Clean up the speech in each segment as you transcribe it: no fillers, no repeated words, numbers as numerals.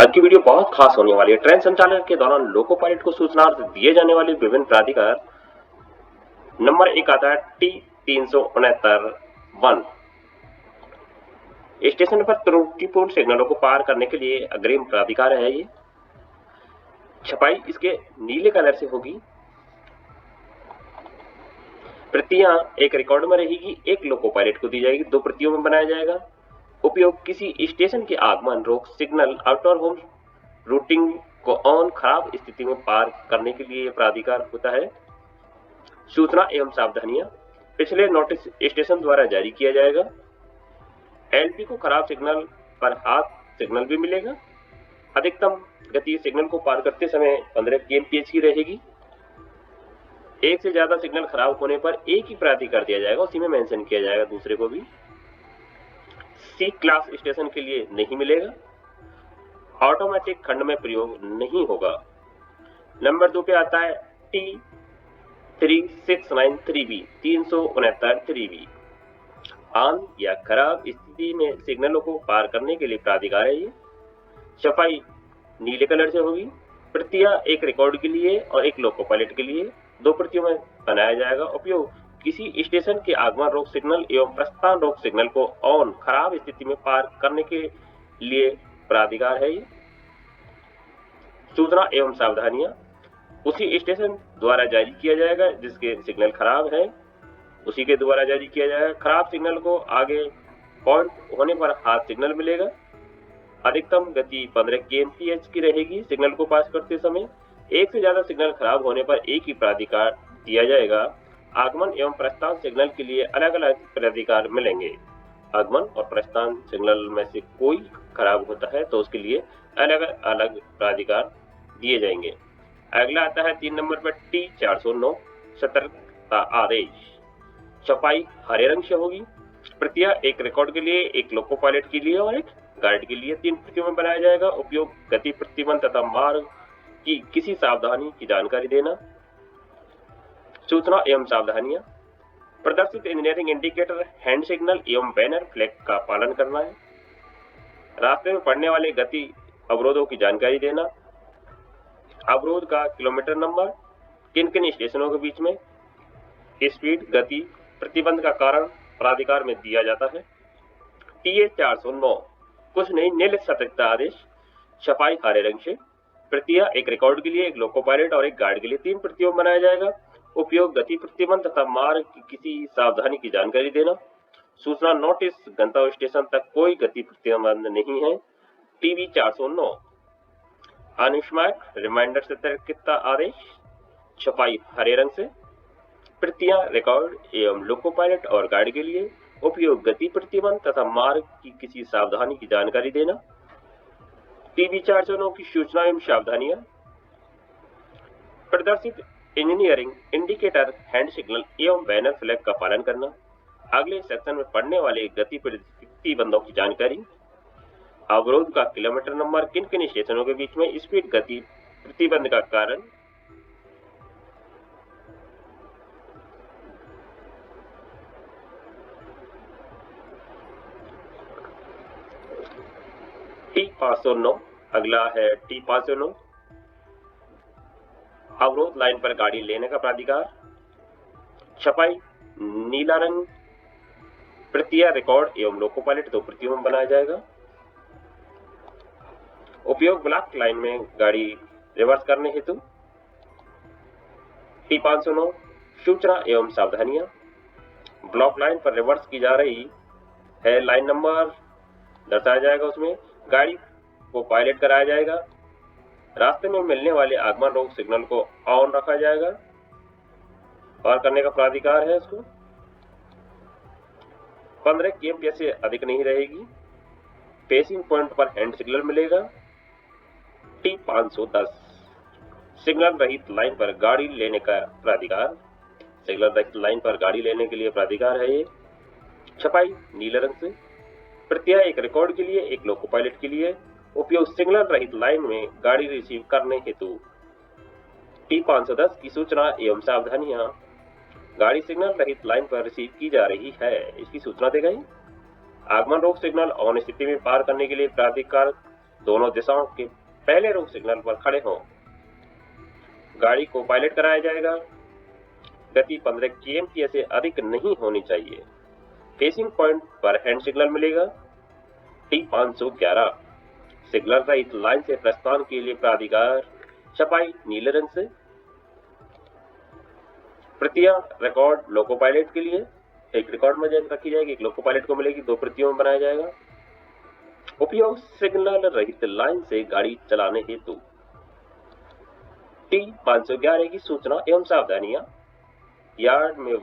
आज की वीडियो बहुत खास होने वाली है। ट्रेन संचालन के दौरान लोको पायलट को सूचना दिए जाने वाले विभिन्न प्राधिकार। नंबर एक आता है T369 स्टेशन पर त्रुटिपूर्ण सिग्नलों को पार करने के लिए अग्रिम प्राधिकार है। ये छपाई इसके नीले कलर से होगी। प्रतियां एक रिकॉर्ड में रहेगी, एक लोको पायलट को दी जाएगी, 2 प्रतियों में बनाया जाएगा। उपयोग किसी स्टेशन के आगमन रोक सिग्नल आउटर होम रूटिंग को ऑन खराब स्थिति में पार करने के लिए प्राधिकार होता है। सूचना एवं सावधानियां पिछले नोटिस स्टेशन द्वारा जारी किया जाएगा। एलपी को खराब सिग्नल पर हाथ सिग्नल भी मिलेगा। अधिकतम गति सिग्नल को पार करते समय 15 kmph की रहेगी। एक से ज्यादा सिग्नल खराब होने पर एक ही प्राधिकार दिया जाएगा, उसी में मेंशन किया जाएगा, दूसरे को भी। सी क्लास स्टेशन के लिए नहीं मिलेगा। ऑटोमेटिक खंड में प्रयोग नहीं होगा। नंबर 2 पे आता है T3693B 369 ऑन या खराब स्थिति में सिग्नलों को पार करने के लिए प्राधिकार है। ये छपाई नीले कलर से होगी। प्रतियां एक रिकॉर्ड के लिए और एक लोको पायलट के लिए 2 प्रतियों में बनाया जाएगा। उपयोग किसी स्टेशन के आगमन रोक सिग्नल एवं प्रस्थान रोक सिग्नल को ऑन खराब स्थिति में पार करने के लिए प्राधिकार है। ये सूचना एवं सावधानियां उसी स्टेशन द्वारा जारी किया जाएगा जिसके सिग्नल खराब है, उसी के द्वारा जारी किया जाएगा। खराब सिग्नल को आगे पॉइंट होने पर हाथ सिग्नल मिलेगा। अधिकतम गति 15 kmph की रहेगी। सिग्नल को पास करते समय एक से ज्यादा सिग्नल खराब होने पर एक ही प्राधिकार दिया जाएगा। आगमन एवं प्रस्थान सिग्नल के लिए अलग अलग प्राधिकार मिलेंगे। आगमन और प्रस्थान सिग्नल में से कोई खराब होता है तो उसके लिए अलग अलग प्राधिकार दिए जाएंगे। अगला आता है 3 नंबर पर T409 सतर्कता आदेश। छपाई हरे रंग से होगी। प्रतियां एक रिकॉर्ड के लिए, एक लोको पायलट के लिए और एक गार्ड के लिए 3 प्रतियों में बनाया जाएगा। उपयोग गति प्रतिबंध तथा मार्ग की किसी सावधानी की जानकारी देना। सूचना एवं सावधानियां प्रदर्शित इंजीनियरिंग इंडिकेटर, हैंड सिग्नल एवं बैनर फ्लैग का पालन करना है। रास्ते में पड़ने वाले गति अवरोधों की जानकारी देना। अवरोध का किलोमीटर नंबर, किन किन स्टेशनों के बीच में, स्पीड, गति प्रतिबंध का कारण प्राधिकार में दिया जाता है। TA409 कुछ नहीं, नील सतर्कता आदेश। छपाई हरे रंग से। प्रतियां एक रिकॉर्ड के लिए, एक लोको पायलट और एक गार्ड के लिए 3 प्रतियों में बनाया जाएगा। उपयोग गति प्रतिबंध तथा मार्ग की किसी सावधानी की जानकारी देना। सूचना नोटिस गंतव्य स्टेशन तक कोई गति प्रतिबंध नहीं है। TV409 अनुस्मारक रिमाइंडर सतर्कता आदेश। छपाई हरे रंग से। प्रतियां रिकॉर्ड एवं लोको पायलट और गार्ड के लिए। उपयोग गति प्रतिबंध तथा मार्ग की किसी सावधानी की जानकारी देना। TV409 की सूचना एवं सावधानियां प्रदर्शित इंजीनियरिंग इंडिकेटर, हैंड सिग्नल एवं बैनर फ्लैग का पालन करना। अगले सेक्शन में पढ़ने वाले गति प्रतिबंधों की जानकारी। अवरोध का किलोमीटर नंबर, किन किन स्टेशनों के बीच में, स्पीड, गति प्रतिबंध का कारण। T509 अगला है T509 अवरोध लाइन पर गाड़ी लेने का प्राधिकार। छपाई नीला रंग। प्रतियां रिकॉर्ड एवं लोको पायलट 2 प्रतियों में बनाया जाएगा। उपयोग ब्लॉक लाइन में गाड़ी रिवर्स करने हेतु। T509 सूचना एवं सावधानियां ब्लॉक लाइन पर रिवर्स की जा रही है, लाइन नंबर दर्शाया जाएगा, उसमें गाड़ी को पायलट कराया जाएगा। रास्ते में मिलने वाले आगमन रोक सिग्नल को ऑन रखा जाएगा। पार करने का प्राधिकार है इसको। 15 kmph से अधिक नहीं रहेगी। पेसिंग पॉइंट पर हैंड सिग्नल मिलेगा। T510 सिग्नल रहित लाइन पर गाड़ी लेने का प्राधिकार। सिग्नल रहित लाइन पर गाड़ी लेने के लिए प्राधिकार है ये। छपाई नीले रंग से। प्रतियां एक रिकॉर्ड के लिए, एक लोको पायलट के लिए। उपयोग सिग्नल रहित लाइन में गाड़ी रिसीव करने हेतु। T510 की सूचना एवं सावधानियां गाड़ी सिग्नल रहित लाइन पर रिसीव की जा रही है, इसकी सूचना देगा। आगमन रोक सिग्नल ऑन स्थिति में पार करने के लिए प्राधिकार दोनों दिशाओं के पहले रुख सिग्नल पर खड़े हों। गाड़ी को पायलट कराया जाएगा। गति 15 kmph से अधिक नहीं होनी चाहिए। फेसिंग पॉइंट पर हैंड सिग्नल मिलेगा। T511 सिग्नल रहित लाइन से प्रस्थान के लिए प्राधिकार। छपाई नीले रंग से। प्रतियां रिकॉर्ड लोको पायलट के लिए एक रिकॉर्ड में रखी जाएगी, एक लोको पायलट को मिलेगी, 2 प्रतियों में बनाया जाएगा। उपयोग सिग्नल रहित लाइन से गाड़ी चलाने हेतु। T511 की सूचना एवं सावधानियां। यार्ड में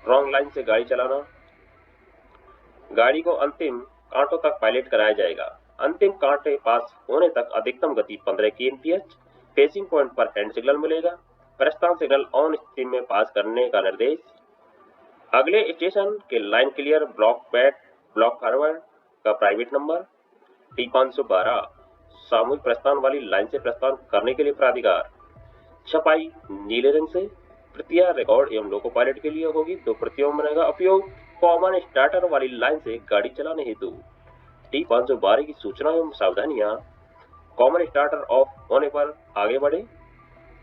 रॉन्ग लाइन से गाड़ी चलाना। गाड़ी को अंतिम कांटों तक पायलट कराया जाएगा। अंतिम कांटे पास होने तक अधिकतम गति 15 kmph। फेसिंग पॉइंट पर हैंड सिग्नल मिलेगा। प्रस्थान सिग्नल ऑन स्थिति में पास करने का निर्देश। अगले स्टेशन के line clear block back block forward का प्राइवेट नंबर। T512 सामूहिक प्रस्थान वाली लाइन से प्रस्थान करने के लिए प्राधिकार। छपाई नीले रंग से। प्रतियां रिकॉर्ड एवं लोको पायलट के लिए होगी, 2 प्रतियों में बनेगा। उपयोग कॉमन स्टार्टर वाली लाइन से गाड़ी चलाने हेतु। T512 की सूचना एवं सावधानियां। कॉमन स्टार्टर ऑफ होने पर आगे बढ़े।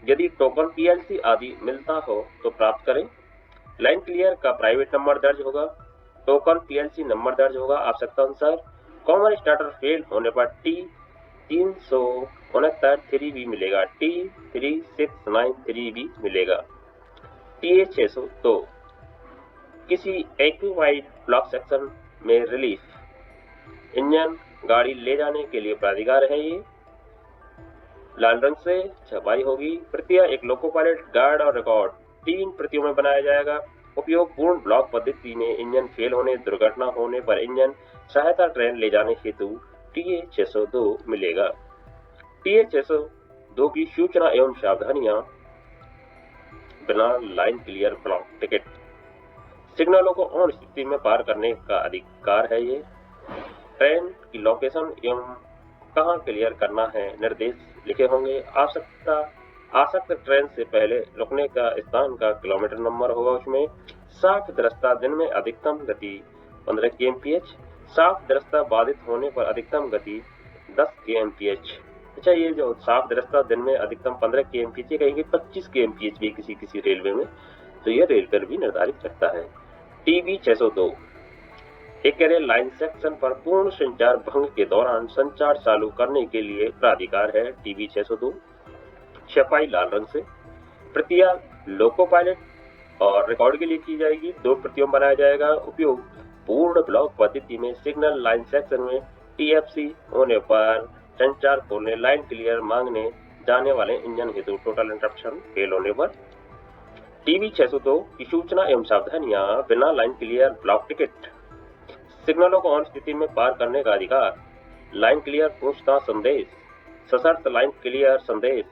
यदि टोकन PLC आदि मिलता हो तो प्राप्त करें। लाइन क्लियर का प्राइवेट नंबर दर्ज होगा। टोकन PLC नंबर दर्ज होगा आवश्यकता अनुसार। कॉमन स्टार्टर फेल होने पर T369 3B मिलेगा। T3693B मिलेगा। TA602 किसी एक्टिवाइड ब्लॉक सेक्शन में रिलीफ इंजन गाड़ी ले जाने के लिए प्राधिकार है। ये लाल रंग से छपाई होगी। प्रतियां एक लोको पायलट गार्ड और रिकॉर्ड 3 प्रतियों में बनाया जाएगा। उपयोग पूर्ण ब्लॉक पद्धति में इंजन फेल होने दुर्घटना होने पर इंजन सहायता ट्रेन ले जाने हेतु TA602 मिलेगा। TA602 की सूचना एवं सावधानियां। बिना लाइन क्लियर ब्लॉक टिकट सिग्नलों को ऑन स्थिति में पार करने का अधिकार है। ये ट्रेन की लोकेशन एवं कहां क्लियर करना है निर्देश लिखे होंगे। आसक्त ट्रेन से पहले रुकने का स्थान का किलोमीटर नंबर होगा। उसमें साफ दृष्टा दिन में अधिकतम गति 15 kmph। साफ दृष्टा बाधित होने पर अधिकतम गति 10 kmph। अच्छा, ये जो साफ दृष्टा दिन में अधिकतम 15 kmph कहेंगे 25 kmph भी किसी रेलवे में, तो यह रेल पर भी निर्धारित रखता है। TB602 एक लाइन सेक्शन पर पूर्ण संचार भंग के दौरान संचार चालू करने के लिए प्राधिकार है। TB602 छपाई लाल रंग से। प्रतियां लोको पायलट और रिकॉर्ड के लिए की जाएगी, 2 प्रतियों में बनाया जाएगा। उपयोग पूर्ण ब्लॉक पद्धति में सिग्नल लाइन सेक्शन में TFC होने पर संचार खोलने, लाइन क्लियर मांगने जाने वाले इंजन हेतु टोटल इंटरप्शन फेल होने पर। TB602 की सूचना एवं सावधानियां। बिना लाइन क्लियर ब्लॉक टिकट सिग्नलों को ऑन स्थिति में पार करने का अधिकार। लाइन क्लियर पूछताछ संदेश। सशर्त लाइन क्लियर संदेश।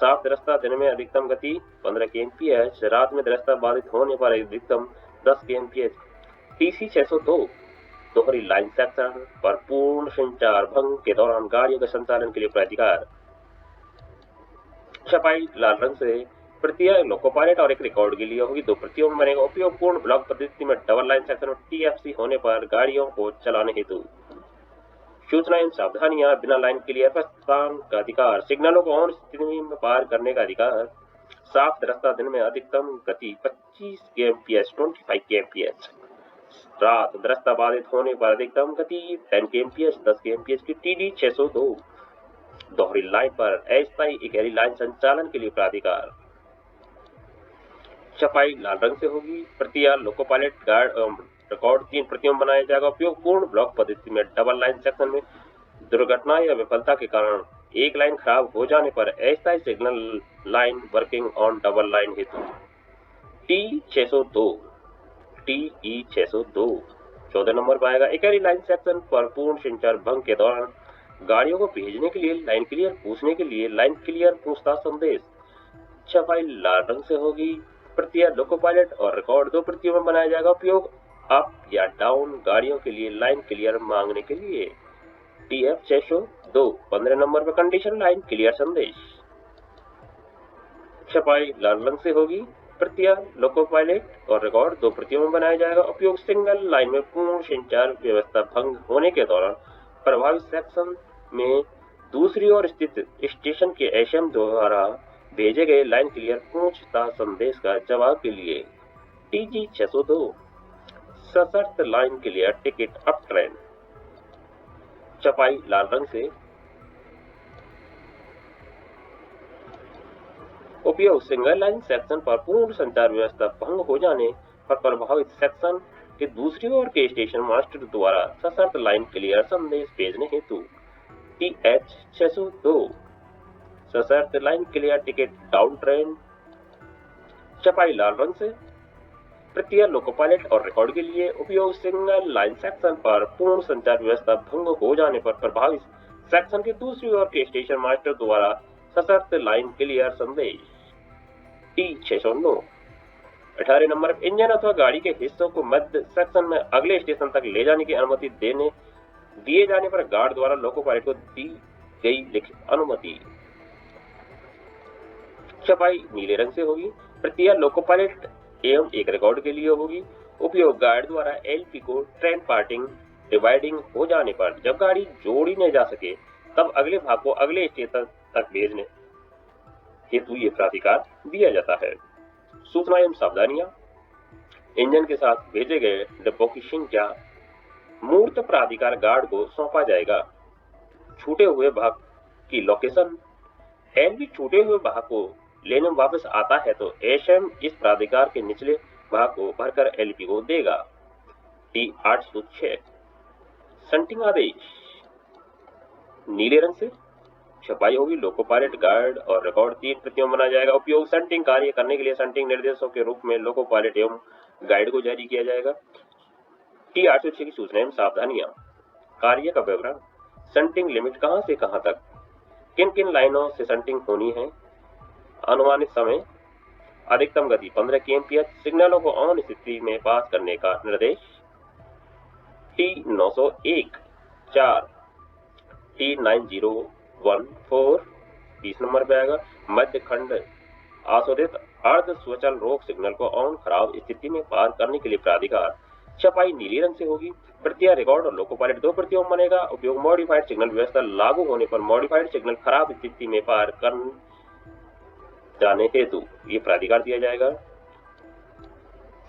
साफ दृष्टा दिन में अधिकतम गति 15 kmph। रात में दृष्टा बाधित होने पर अधिकतम 10 kmph। TC602 दोहरी लाइन सेक्शन पर पूर्ण संचार भंग के दौरान गाड़ियों के संचालन के लिए प्राधिकार। छपाई लाल रंग से। प्रतियां लोको पायलट और एक रिकॉर्ड के लिए होगी, 2 प्रतियों में बनेगा। उपयोग पूर्ण ब्लॉक पद्धति में डबल लाइन सेक्शन और TFC होने पर गाड़ियों को चलाने हेतु। सूचना एवं सावधानियां। बिना लाइन क्लियर प्रस्थान का अधिकार। सिग्नलों को ऑन स्थिति में पार करने का अधिकार। साफ दृष्टा दिन में अधिकतम गति 25 kmph 25 kmph। रात दृष्टा बाधित होने पर अधिकतम गति 10 kmph 10 kmph की TD602 दोहरी लाइन पर अस्थायी इकहरी लाइन संचालन के लिए प्राधिकार। छपाई लाल रंग से होगी। प्रतियां लोको पायलट गार्ड एवं रिकॉर्ड 3 प्रतियों में बनाया जाएगा। उपयोग पूर्ण ब्लॉक पद्धति में डबल लाइन सेक्शन में दुर्घटना या विफलता के कारण एक लाइन खराब हो जाने पर अस्थायी signal line working on double line हेतु। TE602 14 नंबर पर आएगा। इकहरी लाइन सेक्शन पर पूर्ण संचार भंग के दौरान गाड़ियों को भेजने के लिए लाइन क्लियर पूछने के लिए लाइन क्लियर पूछताछ संदेश। छपाई लाल रंग से होगी। प्रतियां लोको पायलट और रिकॉर्ड 2 प्रतियों में बनाया जाएगा। उपयोग अप या डाउन गाड़ियों के लिए लाइन क्लियर मांगने के लिए। TF602 15 नंबर पर कंडीशन लाइन क्लियर संदेश। छपाई लाल रंग से होगी। प्रतियां लोको पायलट और रिकॉर्ड 2 प्रतियों में बनाया जाएगा। उपयोग सिंगल लाइन में पूर्ण संचार व्यवस्था भंग होने के दौरान प्रभावित सेक्शन में दूसरी ओर स्थित स्टेशन के एसएम द्वारा भेजे गए लाइन क्लियर पूछताछ संदेश का जवाब के लिए TG 602 सशर्त line clear ticket up train, छपाई लाल रंग से। उपयोग सिंगल लाइन सेक्शन पर पूर्ण संचार व्यवस्था भंग हो जाने पर प्रभावित सेक्शन के दूसरी ओर के स्टेशन मास्टर द्वारा सशर्त लाइन क्लियर संदेश भेजने हेतु TH 602 सशर्त line clear ticket down train, छपाई लाल रंग से। प्रक्रिया लोको पायलट और रिकॉर्ड के लिए उपयोग सिंगल लाइन सेक्शन पर पूर्ण संचार व्यवस्था भंग हो जाने पर प्रभावित सेक्शन के दूसरी ओर के स्टेशन मास्टर द्वारा सशर्त लाइन क्लियर संदेश T609। 18 नंबर, इंजन अथवा गाड़ी के हिस्सों को मध्य सेक्शन में अगले स्टेशन तक ले जाने की अनुमति दिए जाने पर गार्ड द्वारा लोको पायलट को दी गई लिखित अनुमति, छपाई नीले रंग से होगी। प्रक्रिया लोको पायलट एवं एक रिकॉर्ड के लिए होगी। उपयोग गार्ड द्वारा LP को ट्रेन पार्टिंग डिवाइडिंग हो जाने पर जब गाड़ी जोड़ी न जा सके तब अगले भाग को अगले स्टेशन तक भेजने हेतु ये प्राधिकार दिया जाता है। सूचना एवं सावधानियां, इंजन के साथ भेजे गए डिब्बों की संख्या मूर्त प्राधिकार गार्ड को सौंपा जाएगा। छूटे हुए भाग की लोकेशन, LP छूटे हुए भाग को लेने वापस आता है तो एसएम इस प्राधिकार के निचले भाग को भरकर LP को देगा। T806 संटिंग आदेश नीले रंग से, छपाई होगी। लोको पायलट गार्ड और रिकॉर्ड 3 प्रतियों में बनाया जाएगा। उपयोग संटिंग कार्य करने के लिए संटिंग निर्देशों के रूप में लोको पायलट एवं गाइड को जारी किया जाएगा। T806 की सूचना एवं सावधानियां, कार्य का विवरण, संटिंग लिमिट कहां से कहां तक, किन किन लाइनों से संटिंग होनी है, अनुमानित समय, अधिकतम गति 15 kmph, सिग्नलों को ऑन स्थिति में पास करने का निर्देश। T901 4 T9014 20 नंबर पे आएगा। मध्य खंड आशोधित अर्ध स्वचल रोक सिग्नल को ऑन खराब स्थिति में पार करने के लिए प्राधिकार, छपाई नीली रंग से होगी। प्रक्रिया रिकॉर्ड और लोको पायलट 2 प्रतियों में बनेगा। उपयोग मॉडिफाइड सिग्नल व्यवस्था लागू होने पर मॉडिफाइड सिग्नल खराब स्थिति में पार कर जाने हेतु ये प्राधिकार दिया जाएगा।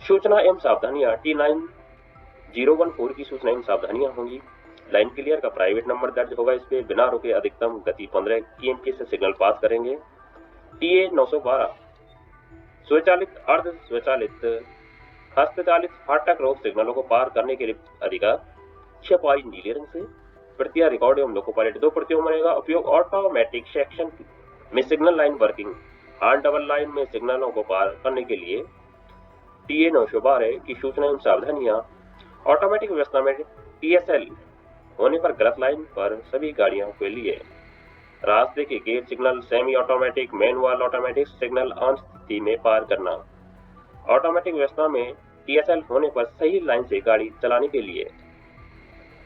सूचना एवं सावधानियां, T9014 की सूचना एवं सावधानियां होंगी। लाइन क्लियर का प्राइवेट नंबर दर्ज होगा। इस पे बिना रुके अधिकतम गति 15 kmph से सिग्नल पास करेंगे। TA912 स्वचालित अर्ध स्वचालित हस्तचालित फाटक रोक सिग्नलों को पार करने के लिए अधिकार, छपाई नीले रंग से। प्रक्रिया रिकॉर्ड एवं लोको पायलट 2 प्रतियों में बनेगा। उपयोग ऑटोमेटिक सेक्शन में signal line working on double line में सिग्नलों को पार करने के लिए। TA912 की सूचना एवं सावधानियां, ऑटोमेटिक व्यवस्था में TSL होने पर गलत लाइन पर सभी गाड़ियों के लिए रास्ते के gate signal semi automatic manual automatic signal on स्थिति में पार करना। ऑटोमेटिक व्यवस्था में TSL होने पर सही लाइन से गाड़ी चलाने के लिए।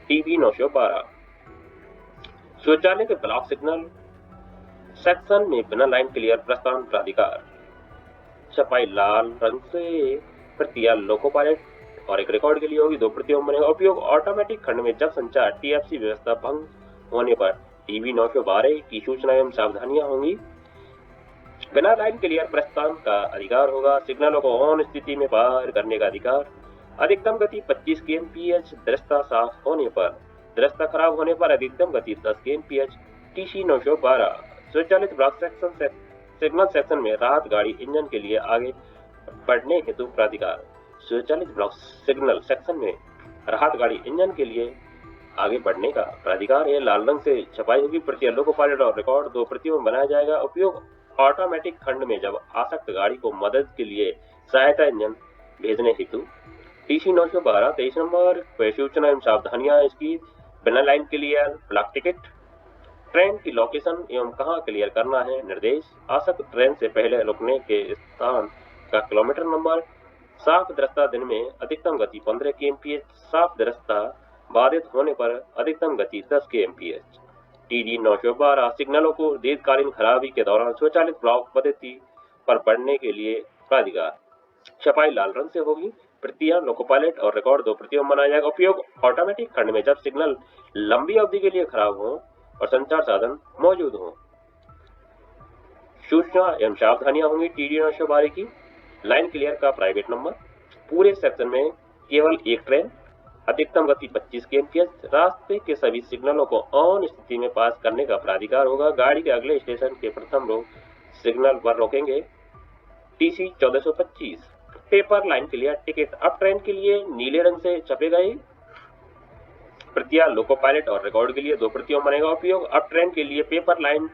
TB912 स्वचालित ब्लॉक सिग्नल सेक्शन में बिना लाइन क्लियर प्रस्थान प्राधिकार, छपाई लाल रंग से। प्रक्रिया लोको पायलट और एक रिकॉर्ड के लिए होगी। 2 प्रतियों में बनेगा। उपयोग ऑटोमेटिक खंड में जब संचार TFC व्यवस्था भंग होने पर TB912 की सूचना एवं सावधानियां होंगी। बिना लाइन क्लियर प्रस्थान का अधिकार होगा। सिग्नलों को ऑन स्थिति में पार करने का अधिकार। अधिकतम गति 25 kmph, दृश्यता साफ होने पर, दृश्यता खराब होने पर अधिकतम गति 10 kmph। TC912 स्वचालित ब्लॉक सेक्शन सिग्नल सेक्शन में राहत गाड़ी इंजन के लिए आगे बढ़ने हेतु प्राधिकार, स्वचालित ब्लॉक सिग्नल सेक्शन में राहत गाड़ी इंजन के लिए आगे बढ़ने का प्राधिकार है। लाल रंग से छपाई होगी। प्रक्रिया लोको पायलट और रिकॉर्ड 2 प्रतियों में बनाया जाएगा। उपयोग ऑटोमेटिक खंड में जब आसक्त गाड़ी को मदद के लिए सहायता इंजन भेजने हेतु। TC912 23 नंबर पे सूचना एवं सावधानियां इसकी, बिना line clear block ticket, train की लोकेशन एवं कहां क्लियर करना है निर्देश, आसक्त ट्रेन से पहले रुकने के स्थान का किलोमीटर नंबर, साफ दृश्यता दिन में अधिकतम गति 15 kmph, साफ दृश्यता बाधित होने पर अधिकतम गति 10 kmph। TD912 सिग्नलों को दीर्घकालीन खराबी के दौरान स्वचालित ब्लॉक पद्धति पर बढ़ने के लिए प्राधिकार, छपाई लाल रंग से होगी। प्रतियां लोको पायलट और रिकॉर्ड 2 प्रतियों में बनाया जाएगा। उपयोग ऑटोमेटिक खंड में जब सिग्नल लंबी अवधि के लिए खराब हो और संचार साधन मौजूद हों। सूचना एवं सावधानियां होंगी टीडी 912 की। लाइन क्लियर का प्राइवेट नंबर, पूरे सेक्शन में केवल एक ट्रेन, अधिकतम गति 25 kmph, रास्ते के सभी सिग्नलों को ऑन स्थिति में पास करने का प्राधिकार होगा। गाड़ी के अगले स्टेशन के प्रथम रोक सिग्नल पर रोकेंगे। TC 1425। Paper line clear ticket अब ट्रेन के लिए नीले रंग से छपेगा ही। प्रतियां लोको पायलट और रिकॉर्ड के लिए 2 प्रतियों बनेगा उपयोग। अब ट्रेन के लिए पेपर लाइन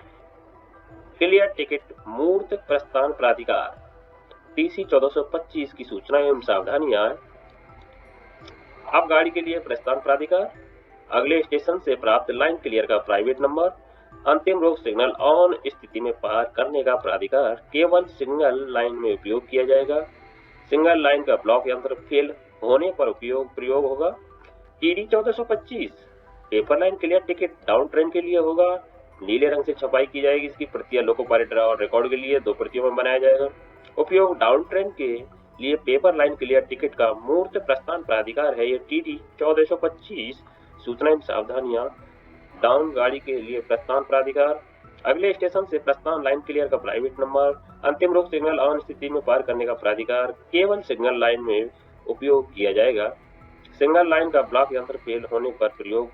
क्लियर टिकट मूर्त प्रस्थान प्राधिकार टीसी 1425 की सूचना एवं सावधानियां। अब गाड़ी के लिए प्रस्थान प्राधिकार, अगले स्टेशन से प्राप्त लाइन क्लियर का प्राइवेट नंबर, अंतिम रोक सिग्नल ऑन स्थिति में पार करने का प्राधिकार केवल सिंगल लाइन में उपयोग किया जाएगा। सिंगल लाइन का ब्लॉक यंत्र फेल होने पर प्रयोग होगा। TD 1425 paper line clear ticket down train के लिए होगा, नीले रंग से छपाई की जाएगी। इसकी प्रतियां लोको पायलट और रिकॉर्ड के लिए 2 प्रतियों में बनाया जाएगा उपयोग। डाउन ट्रेन के लिए पेपर लाइन क्लियर टिकट का मूर्त प्रस्थान प्राधिकार है ये टीडी 1425। सूचना एवं सावधानियां। डाउन गाड़ी के लिए प्रस्थान प्राधिकार, अगले स्टेशन से प्रस्थान लाइन क्लियर का प्राइवेट नंबर, अंतिम रोक सिग्नल ऑन स्थिति में पार करने का प्राधिकार केवल सिग्नल लाइन में उपयोग किया जाएगा। सिंगल लाइन का ब्लॉक यंत्र फेल होने पर प्रयोग